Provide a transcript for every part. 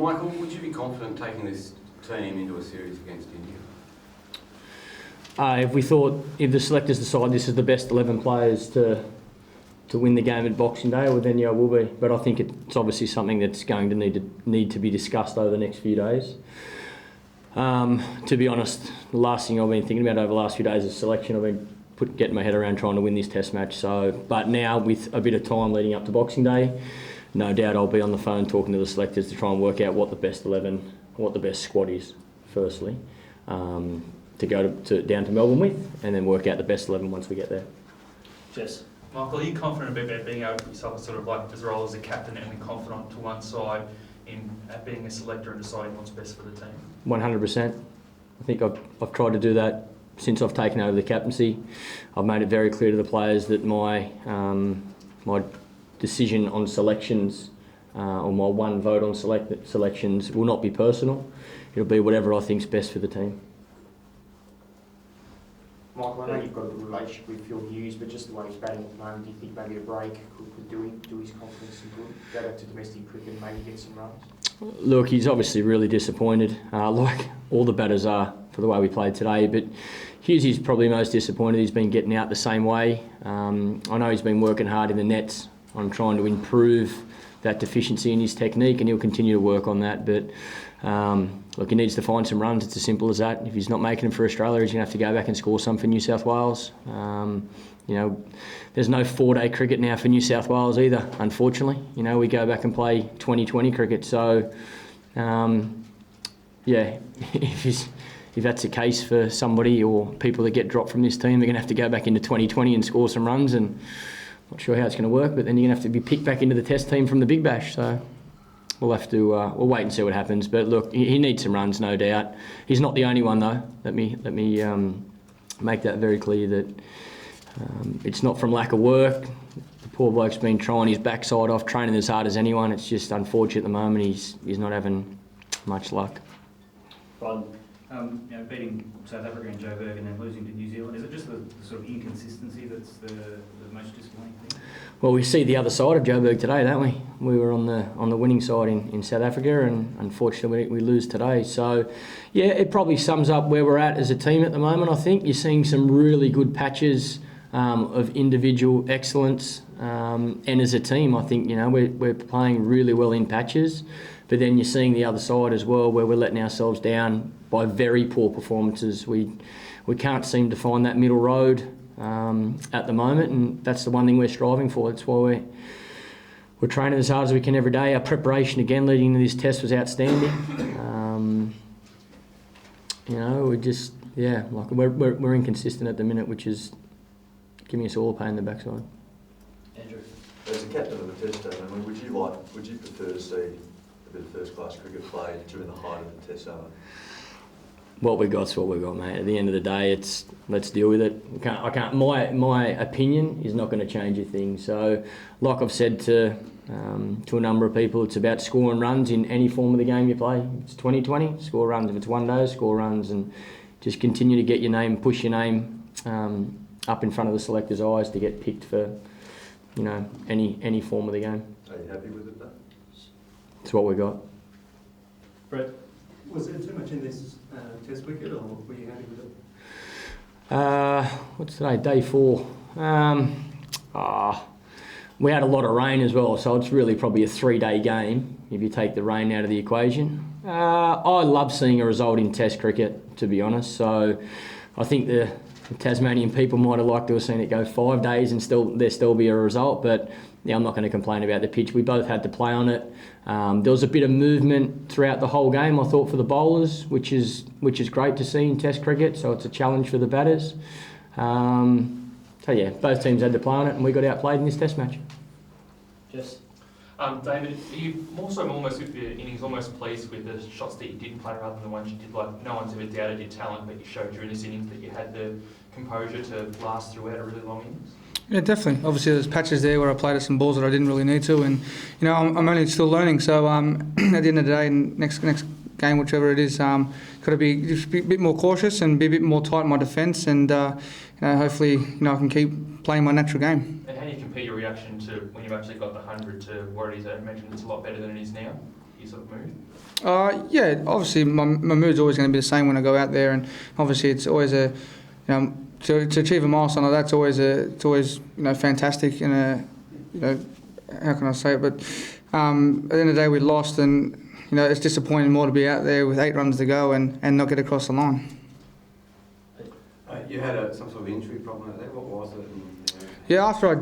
Michael, would you be confident taking this team into a series against India? If the selectors decide this is the best 11 players to win the game at Boxing Day, well then yeah, I will be. But I think it's obviously something that's going to need to be discussed over the next few days. To be honest, the last thing I've been thinking about over the last few days is selection. I've been getting my head around trying to win this Test match. But now with a bit of time leading up to Boxing Day, no doubt I'll be on the phone talking to the selectors to try and work out what the best 11, what the best squad is, firstly, to go down to Melbourne with, and then work out the best 11 once we get there. Jess. Michael, are you confident about being able to put yourself sort of like as a role as a captain and be confident to one side in being a selector and deciding what's best for the team? 100%. I think I've tried to do that since I've taken over the captaincy. I've made it very clear to the players that my decision on selections or my one vote on selections will not be personal. It'll be whatever I think's best for the team. Michael, I know you've got a good relationship with Phil Hughes, but just the way he's batting at the moment, do you think maybe a break could do his confidence some good? Go back to domestic cricket and maybe get some runs? Look, he's obviously really disappointed, like all the batters are for the way we played today, but Hughes is probably most disappointed. He's been getting out the same way. I know he's been working hard in the nets on trying to improve that deficiency in his technique, and he'll continue to work on that, but look, he needs to find some runs. It's as simple as that. If he's not making them for Australia, he's going to have to go back and score some for New South Wales. There's no 4-day cricket now for New South Wales either, unfortunately. We go back and play 2020 cricket. So, if that's the case for somebody or people that get dropped from this team, they're going to have to go back into 2020 and score some runs. And not sure how it's going to work, but then you're going to have to be picked back into the Test team from the Big Bash. So we'll have to we'll wait and see what happens. But look, he needs some runs, no doubt. He's not the only one though. Let me make that very clear that it's not from lack of work. The poor bloke's been trying his backside off, training as hard as anyone. It's just unfortunate at the moment he's not having much luck. Beating South Africa and Joburg and then losing to New Zealand, is it just the sort of inconsistency that's the most disappointing thing? Well, we see the other side of Joburg today, don't we? We were on the winning side in South Africa, and unfortunately we lose today. So, yeah, it probably sums up where we're at as a team at the moment. I think you're seeing some really good patches of individual excellence, and as a team, I think we're playing really well in patches. But then you're seeing the other side as well, where we're letting ourselves down by very poor performances. We can't seem to find that middle road at the moment, and that's the one thing we're striving for. That's why we're training as hard as we can every day. Our preparation again leading into this test was outstanding. We're inconsistent at the minute, which is giving us all a pain in the backside. Andrew, as a captain of the Test team, would you prefer to see a bit of first-class cricket played during the height of the Test summer? What we got's what we got, mate. At the end of the day, let's deal with it. My opinion is not going to change a thing. So, like I've said to a number of people, it's about scoring runs in any form of the game you play. It's 2020, score runs. If it's one day, score runs, and just continue to get your name, push your name up in front of the selectors' eyes to get picked for, any form of the game. Are you happy with it, though? It's what we got. Brett? Was there too much in this Test wicket, or were you happy with it? What's today? Day 4. We had a lot of rain as well, so it's really probably a 3-day game if you take the rain out of the equation. I love seeing a result in Test cricket, to be honest. So I think the Tasmanian people might have liked to have seen it go 5 days and there still be a result, but yeah, I'm not going to complain about the pitch. We both had to play on it. There was a bit of movement throughout the whole game, I thought, for the bowlers, which is great to see in Test cricket. So it's a challenge for the batters. Both teams had to play on it, and we got outplayed in this Test match. Yes. David, are you also almost with your innings almost pleased with the shots that you didn't play rather than the ones you did? Like, no one's ever doubted your talent, but you showed during this innings that you had the composure to last throughout a really long innings. Yeah, definitely. Obviously, there's patches there where I played at some balls that I didn't really need to, and I'm only still learning. So at the end of the day, next game, whichever it is, got to be just be a bit more cautious and be a bit more tight in my defence, and hopefully, I can keep playing my natural game. And how do you compare your reaction to when you've actually got the 100 to where it is? I imagine it's a lot better than it is now. your sort of mood? Yeah, obviously my mood's always going to be the same when I go out there, and obviously it's always a, to achieve a milestone like that's always fantastic, and how can I say it? But at the end of the day we lost, and it's disappointing more to be out there with 8 runs to go and not get across the line. You had some sort of injury problem out there. What was it? Yeah, after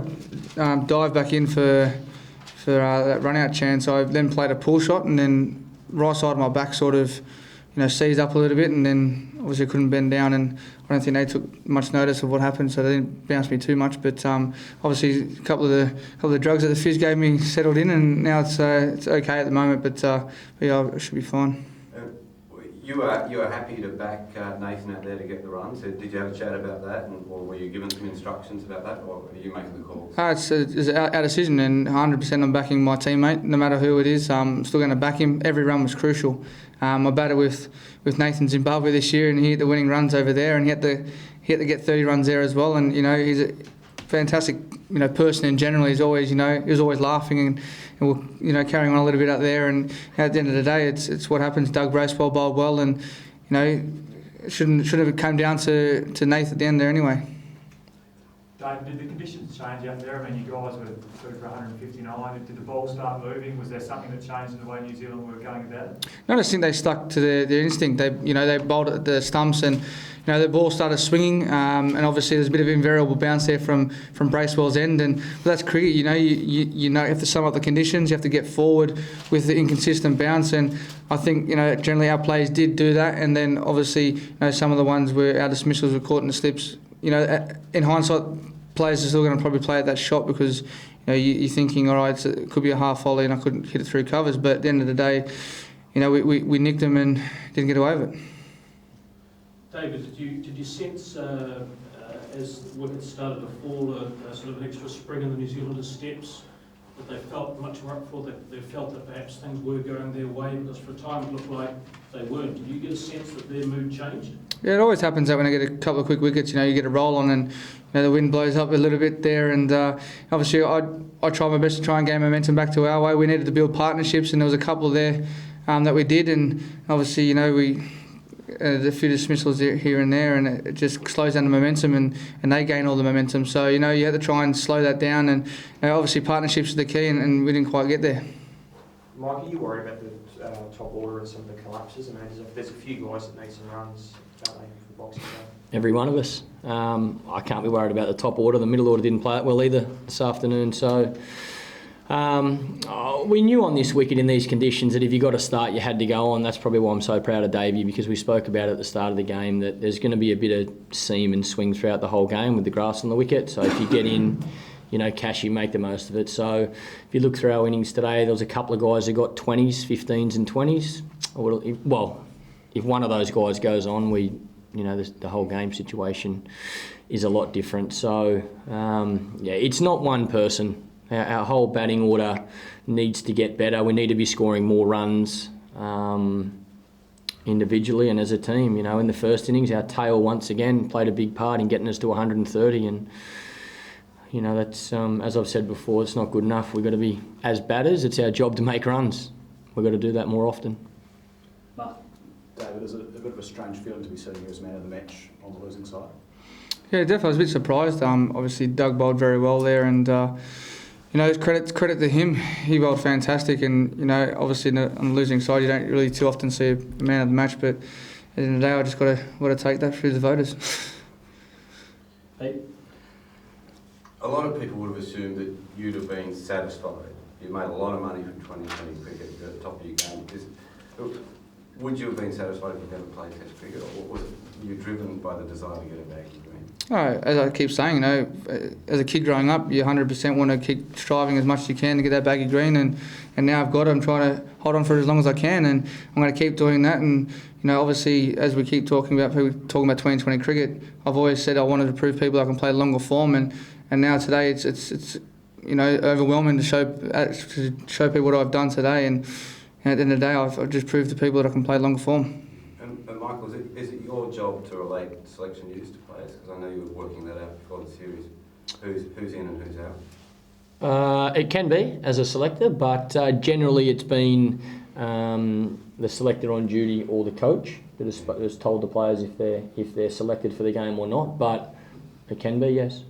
I dived back in for that run-out chance, I then played a pull shot, and then right side of my back sort of, seized up a little bit, and then obviously couldn't bend down, and I don't think they took much notice of what happened, so they didn't bounce me too much. But obviously a couple of the drugs that the phys gave me settled in, and now it's okay at the moment. But yeah, it should be fine. You were happy to back Nathan out there to get the runs. Did you have a chat about that, or were you given some instructions about that, or are you making the calls? It's our decision, and 100% I'm backing my teammate, no matter who it is. I'm still going to back him. Every run was crucial. I batted with Nathan Zimbabwe this year, and he hit the winning runs over there, and he had to get 30 runs there as well. And he's a fantastic person in general. He's always he was always laughing and carrying on a little bit out there. And at the end of the day, it's what happens. Doug Bracewell bowled well, and it shouldn't have come down to Nath at the end there anyway. Dave, did the conditions change out there? I mean, you guys were sort of 159. Did the ball start moving? Was there something that changed in the way New Zealand were going about it? No, I just think they stuck to their instinct. They bowled at the stumps, and the ball started swinging. And obviously there's a bit of invariable bounce there from Bracewell's end, and that's cricket. You have to sum up the conditions. You have to get forward with the inconsistent bounce, and I think generally our players did do that. And then obviously some of the ones where our dismissals were caught in the slips. In hindsight, players are still going to probably play at that shot because you're thinking, all right, it could be a half volley and I couldn't hit it through covers. But at the end of the day, we nicked them and didn't get away with it. David, did you sense as the wickets started to fall a sort of an extra spring in the New Zealanders' steps, that they felt much more up for, that they felt that perhaps things were going their way, because for a time it looked like they weren't? Did you get a sense that their mood changed? Yeah, it always happens that when I get a couple of quick wickets, you get a roll on, and the wind blows up a little bit there, and obviously I tried my best to try and gain momentum back to our way. We needed to build partnerships, and there was a couple there that we did, and obviously we a few dismissals here and there, and it just slows down the momentum, and they gain all the momentum. So you have to try and slow that down, and obviously partnerships are the key, and we didn't quite get there. Mike, are you worried about the top order and some of the collapses? I mean, there's a few guys that need some runs, don't they, for Boxing Day? Every one of us. I can't be worried about the top order. The middle order didn't play it well either this afternoon. So we knew on this wicket in these conditions that if you got to start, you had to go on. That's probably why I'm so proud of Davey, because we spoke about it at the start of the game that there's going to be a bit of seam and swing throughout the whole game with the grass on the wicket. So if you get in, cashy, make the most of it. So if you look through our innings today, there was a couple of guys who got 20s, 15s and 20s. Well, if one of those guys goes on, the whole game situation is a lot different. So, it's not one person. Our whole batting order needs to get better. We need to be scoring more runs individually and as a team. In the first innings, our tail once again played a big part in getting us to 130, and that's as I've said before, it's not good enough. We've got to be, as batters, it's our job to make runs. We've got to do that more often. David, is it a bit of a strange feeling to be sitting here as man of the match on the losing side? Yeah, definitely. I was a bit surprised. Obviously, Doug bowled very well there, and credit to him. He bowled fantastic, and obviously on the losing side, you don't really too often see a man of the match. But at the end of the day, I just got to take that through the voters. Hey. A lot of people would have assumed that you'd have been satisfied. You made a lot of money from 2020 cricket. You're at the top of your game. Would you have been satisfied if you'd never played Test cricket, or was you driven by the desire to get a baggy green? Oh, as I keep saying, as a kid growing up, you 100% want to keep striving as much as you can to get that baggy green, and now I've got it. I'm trying to hold on for it as long as I can, and I'm going to keep doing that. And obviously, as we keep talking about 2020 cricket, I've always said I wanted to prove people I can play longer form, and now today it's overwhelming to show people what I've done today, and at the end of the day, I've just proved to people that I can play longer form. And Michael, is it your job to relate selection news to players? Because I know you were working that out before the series. Who's in and who's out? It can be as a selector, but generally it's been the selector on duty or the coach that has told the players if they're selected for the game or not, but it can be, yes.